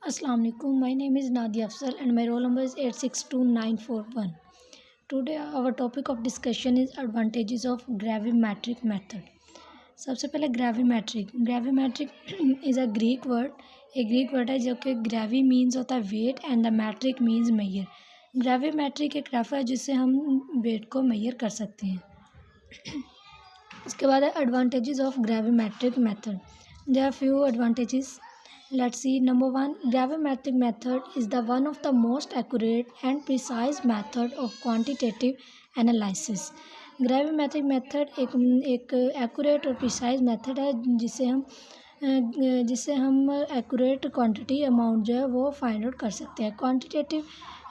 Assalamu alaikum. My name is Nadia Afzal and my roll number is 862941. Today our topic of discussion is advantages of gravimetric method. सबसे पहले gravimetric is a Greek word. एक Greek word है जो कि gravi means होता है weight and the metric means measure. Gravimetric एक graph है जिससे हम वेट को मेजर कर सकते हैं. उसके बाद है advantages of gravimetric method. There are few advantages. Let's see. Number 1, gravimetric method is the one of the most accurate and precise method of quantitative analysis. Gravimetric method एक accurate और precise method है जिससे हम accurate quantity amount जो है वो find out कर सकते हैं. Quantitative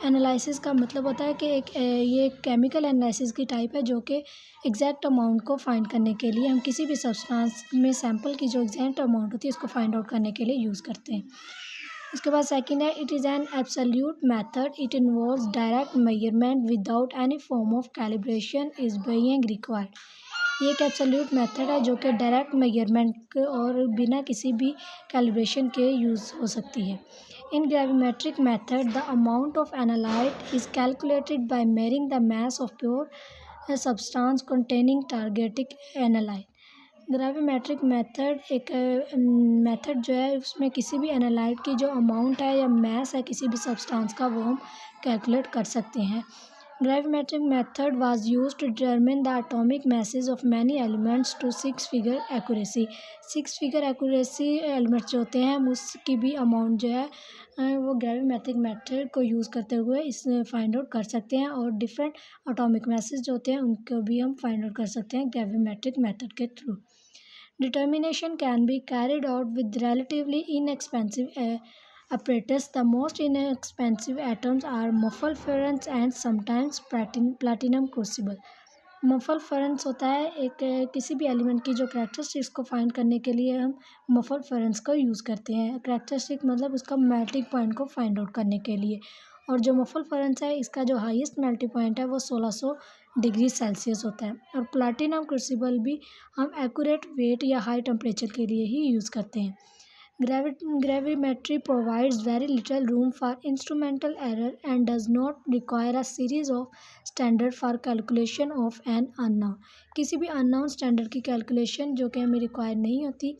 analysis का मतलब होता है कि ये केमिकल एनालिसिस की टाइप है जो कि एग्जैक्ट अमाउंट को फाइंड करने के लिए हम किसी भी सब्सटेंस में सैंपल की जो एग्जैक्ट अमाउंट होती है उसको फाइंड आउट करने के लिए यूज़ करते हैं. उसके बाद सेकंड है it is an absolute method. It involves direct measurement without any form of calibration is being required. ये एक एब्सोल्यूट मेथड है जो कि डायरेक्ट मेजरमेंट और बिना किसी भी कैलिब्रेशन के यूज़ हो सकती है. In gravimetric method, the amount of analyte is calculated by measuring the mass of pure substance containing targeted analyte. Gravimetric method एक मेथड जो है उसमें किसी भी एनालाइट की जो अमाउंट है या मैस है किसी भी सब्सटेंस का वो हम कैलकुलेट कर सकते हैं. Gravimetric method was used to determine the atomic masses of many elements to 6-figure accuracy. 6-figure accuracy elements जो होते हैं हम उसकी भी अमाउंट जो है वो ग्रेविमेट्रिक मेथड को यूज़ करते हुए इस फाइंड आउट कर सकते हैं और डिफरेंट एटॉमिक मैसेज जो होते हैं उनको भी हम फाइंड आउट कर सकते हैं ग्रेविमेट्रिक मेथड के through. Determination can be carried out with relatively inexpensive apparatus. The most inexpensive atoms are muffle-ferrous and sometimes platinum crucible. muffle-ferrous होता है एक किसी भी एलिमेंट की जो करेक्टरिस्टिक्स को फाइंड करने के लिए हम muffle-ferrous का यूज़ करते हैं. करेक्टरिस्टिक मतलब उसका मेल्टिंग पॉइंट को फाइंड आउट करने के लिए. और जो muffle-ferrous है इसका जो हाईएस्ट मेल्टिंग पॉइंट है वो 1600 डिग्री सेल्सियस होता है. और प्लाटिनम क्रूसिबल भी हम एक्यूरेट वेट या हाई टेम्परेचर के लिए ही यूज़ करते हैं. Gravimetry provides very little room for instrumental error and does not require a series of standard for calculation of an unknown. किसी भी अननोन स्टैंडर्ड की कैलकुलेशन जो कि हमें रिक्वायर नहीं होती.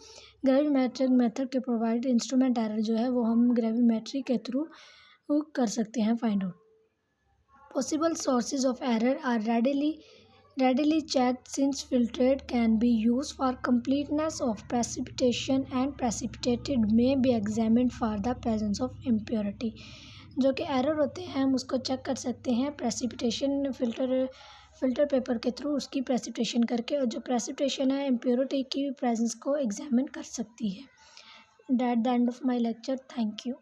ग्रेविमेट्रिक मेथड के प्रोवाइड इंस्ट्रूमेंट एरर जो है वो हम ग्रेविमेट्री के थ्रू कर सकते हैं find out. Possible sources of error are readily checked since filtrate can be used for completeness of precipitation and precipitated may be examined for the presence of impurity. जो कि एरर होते हैं हम उसको चेक कर सकते हैं प्रेसिपिटेशन फिल्टर पेपर के थ्रू उसकी प्रेसिपिटेशन करके और जो प्रेसिपिटेशन है इम्प्योरिटी की प्रेजेंस को एग्जामिन कर सकती है. That the end of my lecture. Thank you.